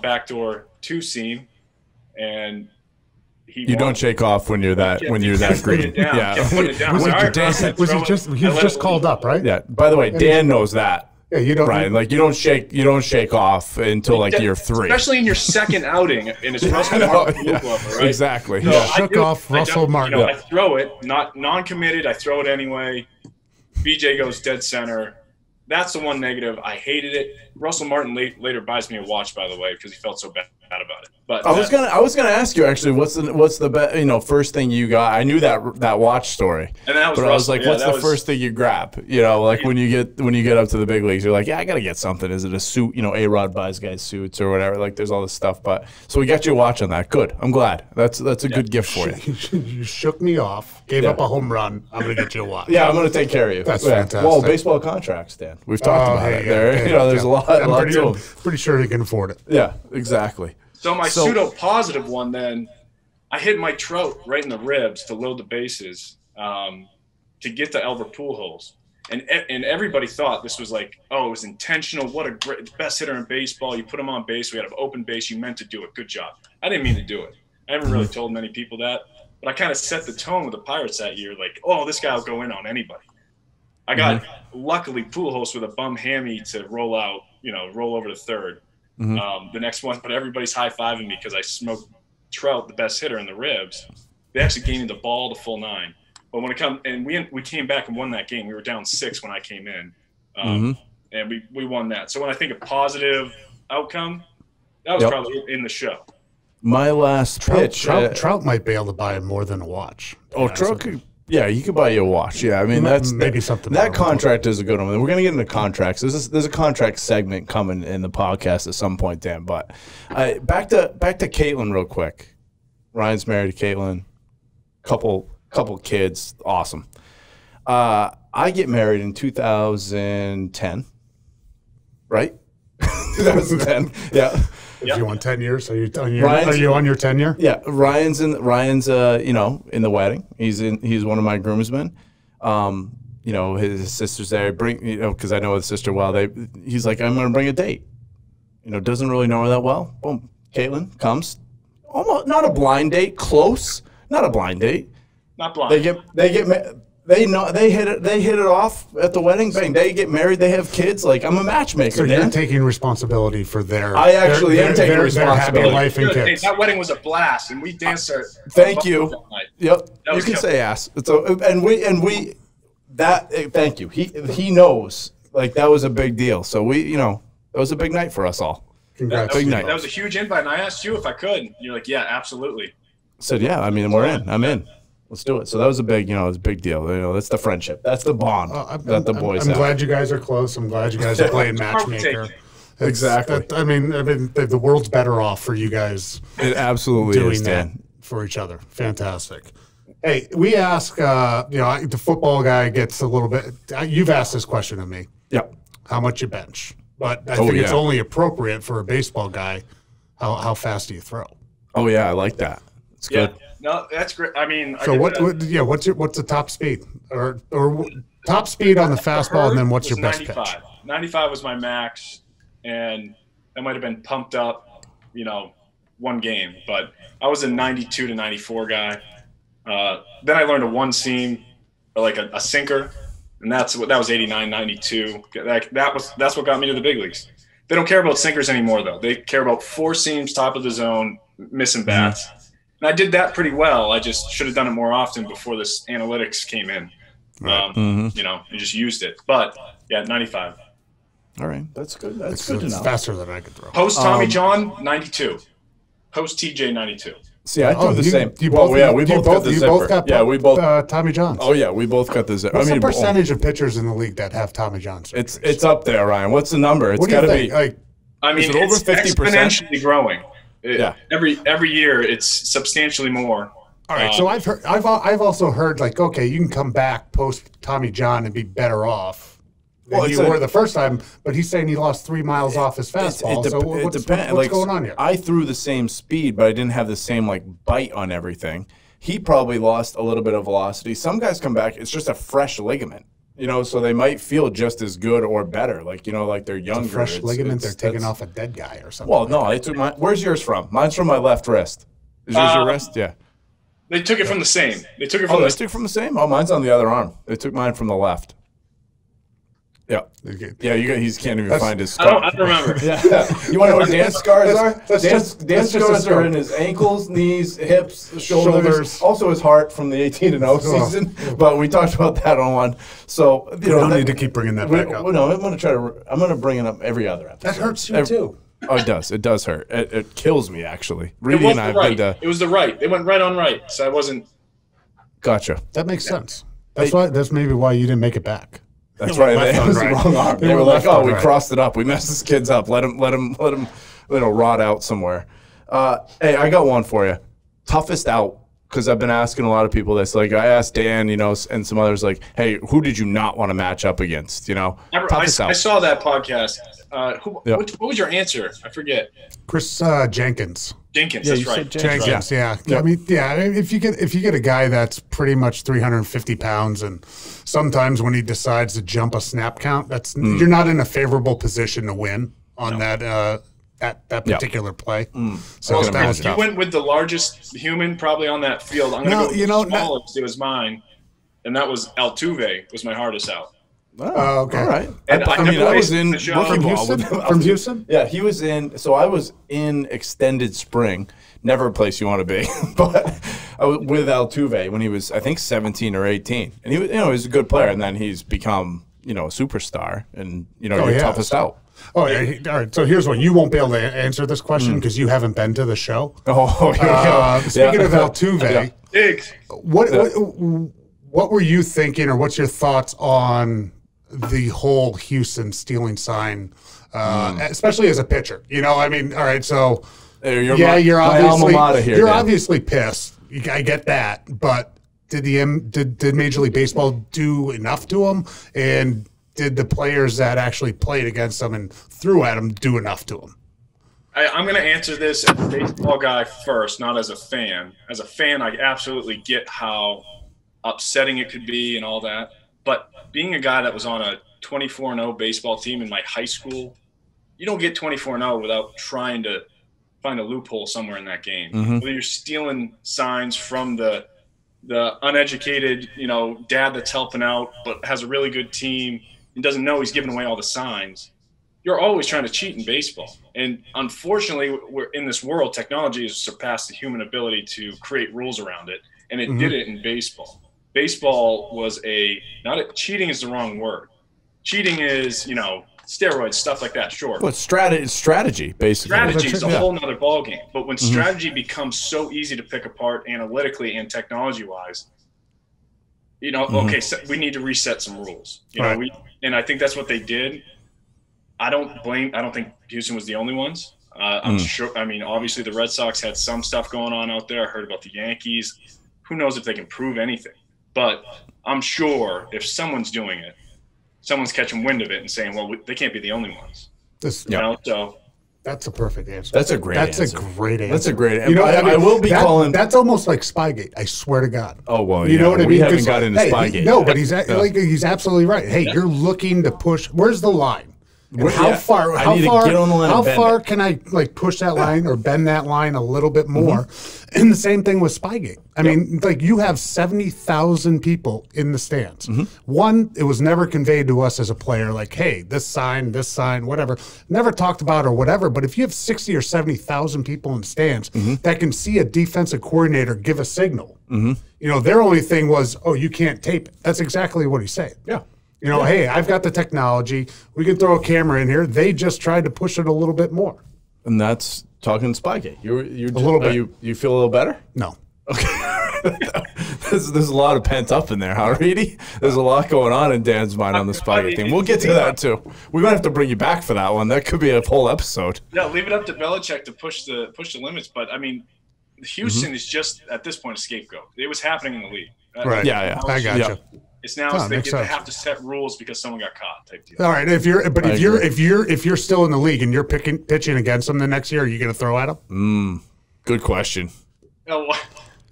backdoor 2-seam, and you don't shake off when you're that green. Yeah. Was he just called up, right? Yeah. By the way, Dan knows that. Yeah, you don't, Brian. Like you don't shake off until like year 3, especially in your second outing. And it's Russell Martin, right? Exactly. So shook off Russell Martin. I throw it, not non-committed. I throw it anyway. BJ goes dead center. That's the one negative. I hated it. Russell Martin later buys me a watch, by the way, because he felt so bad about it. But I was gonna ask you actually, what's the first thing you got? I knew that watch story, and that was but Russell. I was like, what's the first thing you grab? When you get up to the big leagues, you're like, yeah, I gotta get something. Is it a suit? A-Rod buys guys suits or whatever. Like there's all this stuff. But so we got you a watch on that. Good. I'm glad. That's a good gift for you. You shook me off. Gave up a home run. I'm gonna get you a watch. Yeah, I'm gonna take care of you. That's fantastic. Well, baseball contracts, Dan. We've talked about it. There's a lot. I'm pretty sure you can afford it. Yeah, exactly. So my pseudo-positive one then, I hit Mike Trout right in the ribs to load the bases to get to Albert Pujols. And everybody thought this was like, it was intentional. What a great best hitter in baseball. You put him on base. We had an open base. You meant to do it. Good job. I didn't mean to do it. I haven't really told many people that. But I kind of set the tone with the Pirates that year. Like, this guy will go in on anybody. I got, luckily, Pujols with a bum hammy to roll over to third. The next one, but everybody's high-fiving me because I smoked Trout, the best hitter, in the ribs. They actually gave me the ball to full 9. But when it comes, and we came back and won that game. We were down 6 when I came in, and we won that. So when I think of positive outcome, that was probably in the show. My last pitch. Trout might be able to buy more than a watch. Trout could. Yeah, he could buy you a watch. Yeah, I mean that's maybe something. That contract is a good one. We're going to get into contracts. There's a contract segment coming in the podcast at some point, Dan. But back to Caitlin real quick. Ryan's married to Caitlin. Couple kids. Awesome. I get married in 2010. Right? 2010. Yeah. If you want 10 years, are you on your 10 year? Yeah, Ryan's in the wedding. He's one of my groomsmen. His sister's there. Because I know his sister well. He's like, I'm going to bring a date. doesn't really know her that well. Boom, Caitlin comes. Almost not a blind date, close. Not a blind date. Not blind. They hit it off at the wedding. Bang, they get married. They have kids. Like, I'm a matchmaker. So you're taking responsibility for their. I actually am taking responsibility. Their happy life and kids. Hey, that wedding was a blast, and we danced our. Thank you. Yep. You can good. say ass. Thank you. He knows. Like, that was a big deal. So that was a big night for us all. Congrats. Big night. That was a huge invite, and I asked you if I could. And you're like, yeah, absolutely. I said, yeah. I mean, we're in. I'm in. Let's do it. So that was a big, it was a big deal. That's the friendship. That's the bond that the boys have. I'm glad you guys are close. I'm glad you guys are playing matchmaker. Exactly. The world's better off for you guys. It absolutely doing is, that for each other. Fantastic. Hey, we ask, the football guy gets a little bit. You've asked this question of me. Yep. How much you bench? But I think it's only appropriate for a baseball guy. How fast do you throw? Oh yeah, I like that. It's good. No, that's great. I mean, so what's the top speed or top speed on the fastball, and then what's your best 95. pitch? 95 was my max, and that might have been pumped up, one game, but I was a 92 to 94 guy. Then I learned a one seam, or like a sinker, and that was 89, 92. That's what got me to the big leagues. They don't care about sinkers anymore, though. They care about four seams, top of the zone, missing bats. And I did that pretty well. I just should have done it more often before this analytics came in. Right. And just used it. But, yeah, 95. All right. That's good. That's good to know. Faster than I could throw. Post Tommy John, 92. Post TJ, 92. See, I threw the same. We both got we both Tommy Johns. Oh, yeah, we both got the zipper. What's the percentage of pitchers in the league that have Tommy Johns? It's up there, Ryan. What's the number? It's got to be. I mean, it over 50%? Exponentially growing. Yeah. Every year it's substantially more. All right. So I've also heard you can come back post Tommy John and be better off than you were the first time. But he's saying he lost 3 miles off his fastball. It depends. What's going on here? I threw the same speed, but I didn't have the same bite on everything. He probably lost a little bit of velocity. Some guys come back; it's just a fresh ligament. So they might feel just as good or better, like they're younger. It's a fresh ligament, they're taking off a dead guy or something. Well, no, they took mine. Where's yours from? Mine's from my left wrist. Is yours your wrist? Yeah. They took it from the same. They took it from the same? Oh, mine's on the other arm. They took mine from the left. Yeah. Yeah, he can't even find his scar. I don't remember. Yeah. You want to know what Dan's scars are? Dan's scars are in his ankles, knees, hips, shoulders. Also his heart from the 18-0 season. But we talked about that on one. So we don't need to keep bringing that back up. No, I'm going to bring it up every other episode. That hurts you too. Oh, it does. It does hurt. It kills me, actually. Reid and I have been to. It was the right. They went right on right, so I wasn't. Gotcha. That makes sense. That's maybe why you didn't make it back. That's right. That was the wrong arm. They were like, "Oh, we crossed it up. We messed this kid's up. Let him rot out somewhere." Hey, I got one for you. Toughest out, because I've been asking a lot of people this. Like, I asked Dan, and some others, like, "Hey, who did you not want to match up against?" Toughest out. I saw that podcast. What was your answer? I forget. Chris Jenkins. Jenkins, that's right. Jenkins, yeah. I mean, if you get a guy that's pretty much 350 pounds, and sometimes when he decides to jump a snap count, you're not in a favorable position to win on that particular play. So that was tough. You went with the largest human probably on that field. I'm going to go with the smallest. It was mine, and that was Altuve. Was my hardest out. Oh, okay. All right. And I was in from Houston. Yeah, he was in. So I was in extended spring. Never a place you want to be, but I was with Altuve when he was, I think, 17 or 18, and he was, he was a good player, and then he's become, a superstar, and your toughest out. Oh, yeah. All right. So here's what you won't be able to answer this question because you haven't been to the show. Oh, speaking of Altuve, what were you thinking, or what's your thoughts on the whole Houston stealing sign, especially as a pitcher? I mean, all right, so you're obviously pissed. I get that, but did Major League Baseball do enough to him, and did the players that actually played against him and threw at him do enough to him? I'm going to answer this as a baseball guy first, not as a fan. As a fan, I absolutely get how upsetting it could be and all that. But being a guy that was on a 24-0 baseball team in my high school, you don't get 24-0 without trying to find a loophole somewhere in that game. Whether you're stealing signs from the uneducated, dad that's helping out but has a really good team and doesn't know he's giving away all the signs. You're always trying to cheat in baseball. And unfortunately, we're in this world, technology has surpassed the human ability to create rules around it, and it did it in baseball. Baseball was cheating is the wrong word. Cheating is, steroids, stuff like that, sure. Well, it's strategy, basically. Strategy is a whole nother ballgame. But when strategy becomes so easy to pick apart analytically and technology-wise, okay, so we need to reset some rules. And I think that's what they did. I don't think Houston was the only ones. I'm sure. I mean, obviously the Red Sox had some stuff going on out there. I heard about the Yankees. Who knows if they can prove anything? But I'm sure if someone's doing it, someone's catching wind of it and saying, well, they can't be the only ones. So that's a perfect answer. That's a great answer. That's a great answer. That's a great answer. I will be calling. That's almost like Spygate. I swear to God. Oh, well, you know what I mean? We haven't got into Spygate. No, but he's absolutely right. Hey, you're looking to push. Where's the line? How far? How far can I push that line or bend that line a little bit more? And the same thing with Spygate. I mean, you have 70,000 people in the stands. One, it was never conveyed to us as a player, hey, this sign, whatever, never talked about or whatever. But if you have 60 or 70,000 people in the stands that can see a defensive coordinator give a signal, their only thing was, oh, you can't tape it. That's exactly what he's saying. Yeah. Hey, I've got the technology. We can throw a camera in here. They just tried to push it a little bit more. And that's talking Spygate. You're a little bit. You feel a little better? No. Okay. There's a lot of pent up in there, huh, Reedy? There's a lot going on in Dan's mind on the Spygate thing. We'll get to that too. We might have to bring you back for that one. That could be a whole episode. Yeah, leave it up to Belichick to push the limits. But I mean, Houston is just at this point a scapegoat. It was happening in the league. Right. Yeah. I got you. It's now they have to set rules because someone got caught type deal. All right, if you're still in the league and you're pitching against them the next year, are you going to throw at them? Good question.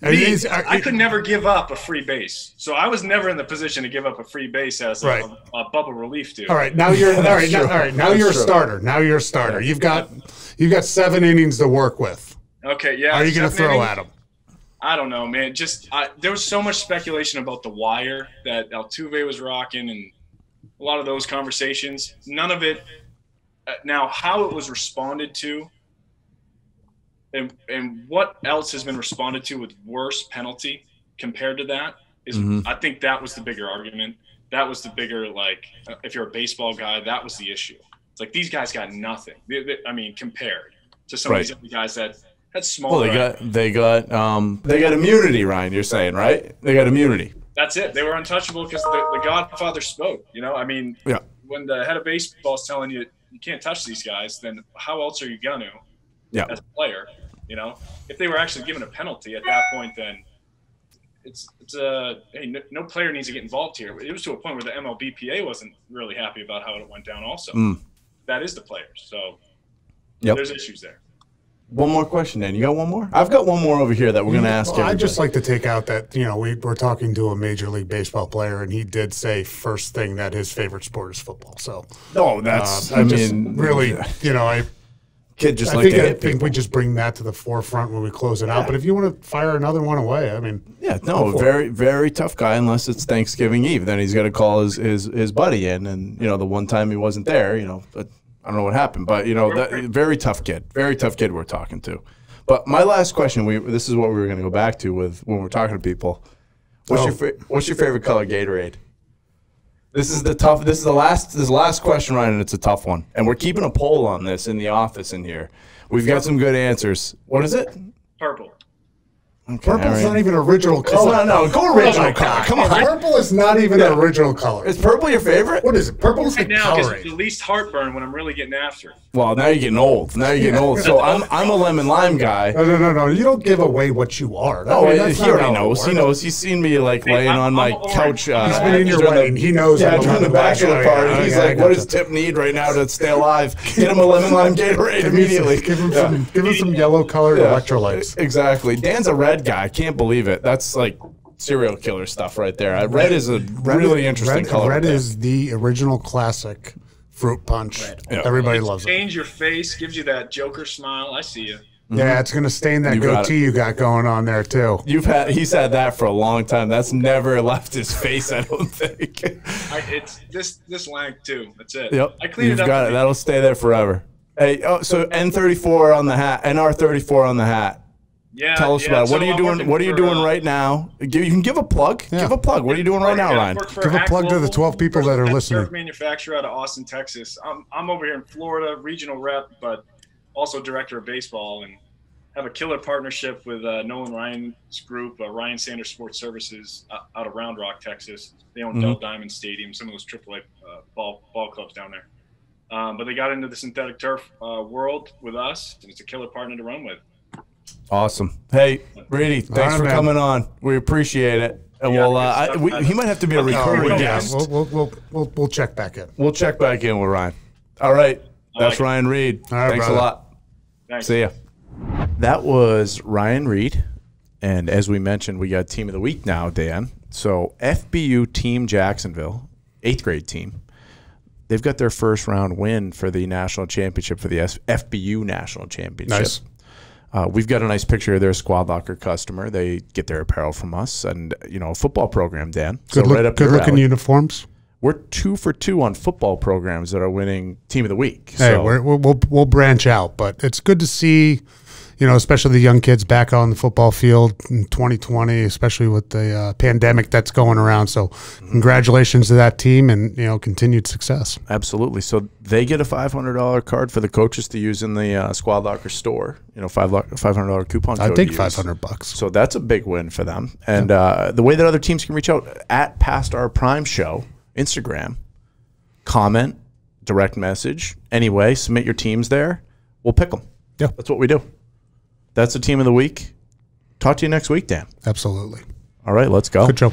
I could never give up a free base, so I was never in the position to give up a free base as a bubble relief dude. All right, now you're now you're a starter. Now you're a starter. You've got 7 innings to work with. Okay, yeah. Are you going to throw at them? I don't know, man. There was so much speculation about the wire that Altuve was rocking and a lot of those conversations. None of it now how it was responded to and what else has been responded to with worse penalty compared to that is I think that was the bigger argument. That was the bigger, if you're a baseball guy, that was the issue. It's these guys got nothing. I mean, compared to some of these other guys that's small. Well, they got immunity, Ryan. You're saying, right? They got immunity. That's it. They were untouchable because the Godfather spoke. I mean, when the head of baseball is telling you you can't touch these guys, then how else are you gonna? As a player, if they were actually given a penalty at that point, then hey, no player needs to get involved here. It was to a point where the MLBPA wasn't really happy about how it went down. Also, that is the players. So there's issues there. One more question, Dan. You got one more? I've got one more over here that we're going to ask you. I'd just like to take out that, we're talking to a Major League Baseball player, and he did say first thing that his favorite sport is football. So, that's, I think we just bring that to the forefront when we close it out. But if you want to fire another one away, I mean. Very, very tough guy unless it's Thanksgiving Eve. Then he's got to call his buddy in. And, the one time he wasn't there, but I don't know what happened, but very tough kid we're talking to. But my last question, this is what we were going to go back to when we're talking to people. What's your favorite color Gatorade? This is the last question, Ryan, and it's a tough one. And we're keeping a poll on this in the office in here. We've got some good answers. What is it? Purple. Okay, Purple's not even original color. Go original color. Come on. Purple is not even an original color. Is purple your favorite? What is it? Purple's right now because the least heartburn when I'm really getting after it. Well, now you're getting old. So I'm a lemon lime guy. No. You don't give away what you are. He already knows. He knows. He's seen me laying on my couch. He's been in your lane. He knows. Yeah, during the bachelor party. He's like, what does Tip need right now to stay alive? Get him a lemon lime Gatorade immediately. Give him some yellow colored electrolytes. Exactly. Dan's a red guy. I can't believe it. That's like serial killer stuff right there. Red is a really interesting color. Red is the original classic fruit punch. Right. Yeah. Everybody loves it. Change your face, gives you that Joker smile. I see you. Yeah, it's gonna stain that goatee you got going on there too. He's had that for a long time. That's never left his face, I don't think. It's this length too. That's it. Yep. I cleaned You've it up. got it. That'll stay there forever. Hey, so N34 on the hat, NR34 on the hat. Yeah. Tell us about it. What are you doing? What are you doing right now? You can give a plug. Yeah. Give a plug. What are you doing right now, Ryan? Give a plug to the 12 people that are listening. Manufacturer out of Austin, Texas. I'm over here in Florida, regional rep, but also director of baseball, and have a killer partnership with Nolan Ryan's group, Ryan Sanders Sports Services, out of Round Rock, Texas. They own Dell Diamond Stadium, some of those AAA ball clubs down there. But they got into the synthetic turf world with us, and it's a killer partner to run with. Awesome. Hey, Reid, thanks for coming on. We appreciate it. And he might have to be a recurring guest. We'll check back in. We'll check back in with Ryan. All right. That's Ryan Reid. Right, thanks brother. a lot. Thanks. See ya. That was Ryan Reid. And as we mentioned, we got Team of the Week now, Dan. So FBU Team Jacksonville, 8th grade team. They've got their first round win for the national championship, for the FBU national championship. Nice. We've got a nice picture of their Squad Locker customer. They get their apparel from us, and a football program, Dan. Good looking uniforms. We're 2 for 2 on football programs that are winning Team of the Week. Hey, we'll branch out, but it's good to see, especially the young kids back on the football field in 2020, especially with the pandemic that's going around. So congratulations to that team and, continued success. Absolutely. So they get a $500 card for the coaches to use in the Squad Locker store, $500 coupon code. I think $500. So that's a big win for them. And the way that other teams can reach out, at Past Our Prime Show, Instagram, comment, direct message, anyway, submit your teams there. We'll pick them. Yeah. That's what we do. That's the Team of the Week. Talk to you next week, Dan. Absolutely. All right, let's go. Good show.